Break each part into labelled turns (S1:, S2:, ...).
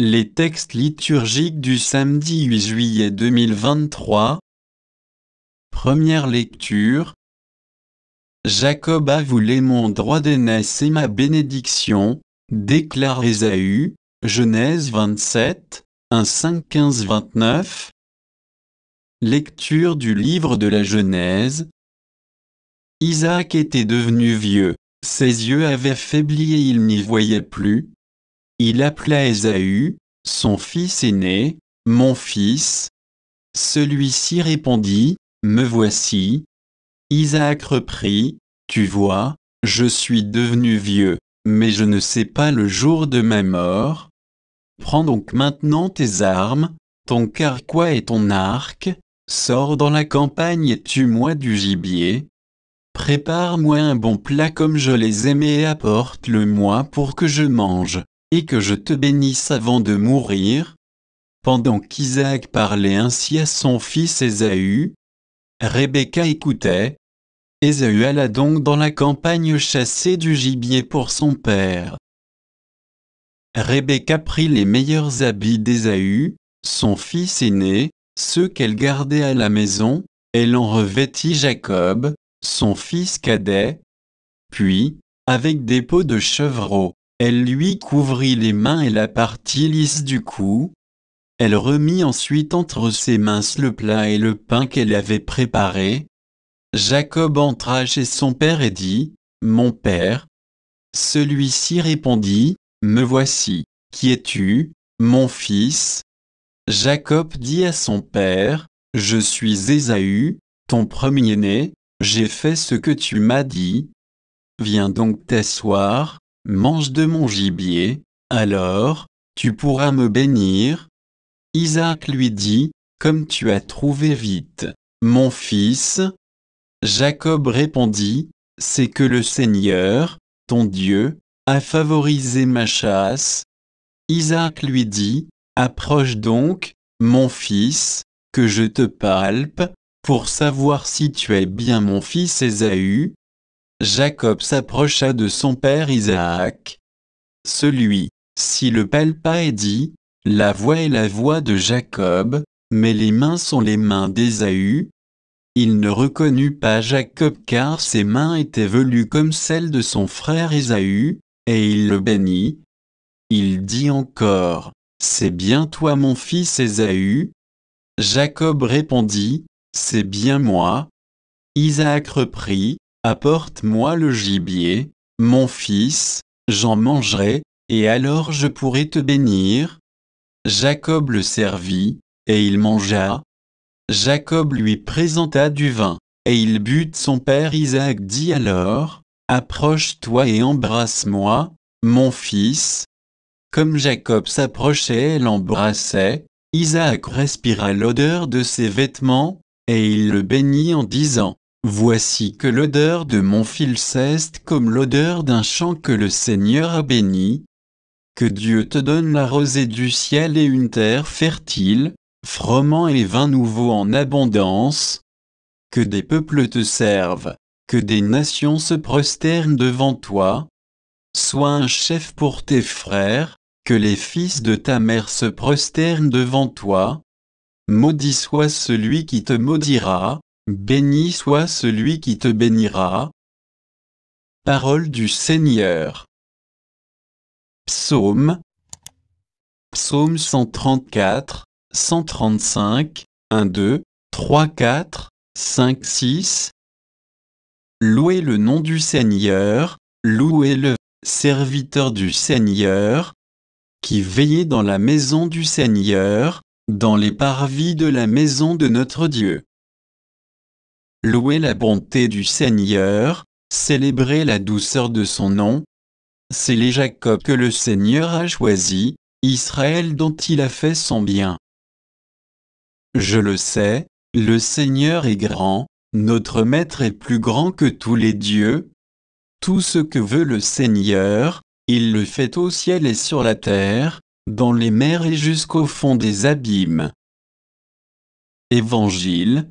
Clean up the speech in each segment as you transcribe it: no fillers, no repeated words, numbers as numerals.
S1: Les textes liturgiques du samedi 8 juillet 2023. Première lecture. Jacob a voulu mon droit d'aînesse et ma bénédiction, déclare Ésaü, Genèse 27, 1, 5, 15, 29. Lecture du livre de la Genèse. Isaac était devenu vieux, ses yeux avaient faibli et il n'y voyait plus. Il appela Ésaü, son fils aîné, mon fils. Celui-ci répondit, me voici. Isaac reprit, tu vois, je suis devenu vieux, mais je ne sais pas le jour de ma mort. Prends donc maintenant tes armes, ton carquois et ton arc, sors dans la campagne et tue-moi du gibier. Prépare-moi un bon plat comme je les aimais et apporte-le-moi pour que je mange, et que je te bénisse avant de mourir. Pendant qu'Isaac parlait ainsi à son fils Ésaü, Rebecca écoutait. Ésaü alla donc dans la campagne chasser du gibier pour son père. Rebecca prit les meilleurs habits d'Ésaü, son fils aîné, ceux qu'elle gardait à la maison, elle en revêtit Jacob, son fils cadet. Puis, avec des peaux de chevreau, elle lui couvrit les mains et la partie lisse du cou. Elle remit ensuite entre ses mains le plat et le pain qu'elle avait préparé. Jacob entra chez son père et dit, « Mon père ?» Celui-ci répondit, « Me voici, qui es-tu, mon fils ?» Jacob dit à son père, « Je suis Ésaü, ton premier-né, j'ai fait ce que tu m'as dit. Viens donc t'asseoir, mange de mon gibier, alors, tu pourras me bénir. » Isaac lui dit, « Comme tu as trouvé vite, mon fils. » Jacob répondit, « C'est que le Seigneur, ton Dieu, a favorisé ma chasse. » Isaac lui dit, « Approche donc, mon fils, que je te palpe, pour savoir si tu es bien mon fils Ésaü. » Jacob s'approcha de son père Isaac. Celui-ci le palpa et dit, « La voix est la voix de Jacob, mais les mains sont les mains d'Ésaü. » Il ne reconnut pas Jacob car ses mains étaient velues comme celles de son frère Ésaü, et il le bénit. Il dit encore, « C'est bien toi mon fils Ésaü. » Jacob répondit, « C'est bien moi. » Isaac reprit, « Apporte-moi le gibier, mon fils, j'en mangerai, et alors je pourrai te bénir. » Jacob le servit, et il mangea. Jacob lui présenta du vin, et il but. Son père Isaac dit alors, « Approche-toi et embrasse-moi, mon fils. » Comme Jacob s'approchait et l'embrassait, Isaac respira l'odeur de ses vêtements, et il le bénit en disant, « Voici que l'odeur de mon fils est comme l'odeur d'un champ que le Seigneur a béni. Que Dieu te donne la rosée du ciel et une terre fertile, froment et vin nouveau en abondance. Que des peuples te servent, que des nations se prosternent devant toi. Sois un chef pour tes frères, que les fils de ta mère se prosternent devant toi. Maudit soit celui qui te maudira, béni soit celui qui te bénira. » Parole du Seigneur. Psaume 134, 135, 1, 2, 3, 4, 5, 6. Louez le nom du Seigneur, louez-le, serviteur du Seigneur, qui veillez dans la maison du Seigneur, dans les parvis de la maison de notre Dieu. Louez la bonté du Seigneur, célébrez la douceur de son nom. C'est les Jacob que le Seigneur a choisi, Israël dont il a fait son bien. Je le sais, le Seigneur est grand, notre Maître est plus grand que tous les dieux. Tout ce que veut le Seigneur, il le fait au ciel et sur la terre, dans les mers et jusqu'au fond des abîmes. Évangile.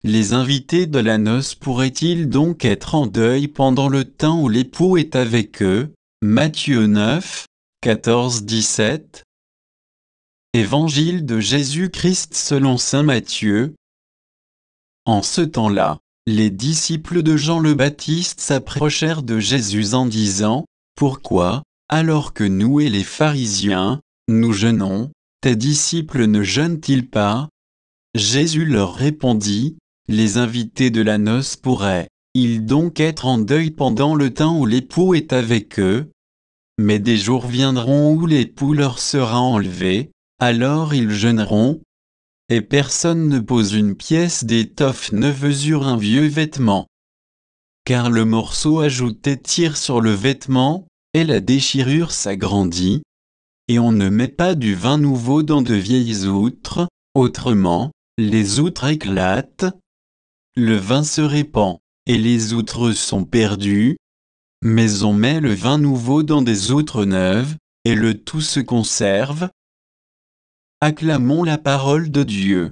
S1: Les invités de la noce pourraient-ils donc être en deuil pendant le temps où l'époux est avec eux? Matthieu 9, 14-17. Évangile de Jésus-Christ selon saint Matthieu. En ce temps-là, les disciples de Jean le Baptiste s'approchèrent de Jésus en disant, « Pourquoi, alors que nous et les pharisiens, nous jeûnons, tes disciples ne jeûnent-ils pas ?» Jésus leur répondit, « Les invités de la noce pourraient-ils donc être en deuil pendant le temps où l'époux est avec eux? Mais des jours viendront où l'époux leur sera enlevé, alors ils jeûneront. Et personne ne pose une pièce d'étoffe neuve sur un vieux vêtement. Car le morceau ajouté tire sur le vêtement, et la déchirure s'agrandit. Et on ne met pas du vin nouveau dans de vieilles outres, autrement, les outres éclatent. Le vin se répand, et les outres sont perdues. Mais on met le vin nouveau dans des outres neuves, et le tout se conserve. Acclamons la parole de Dieu.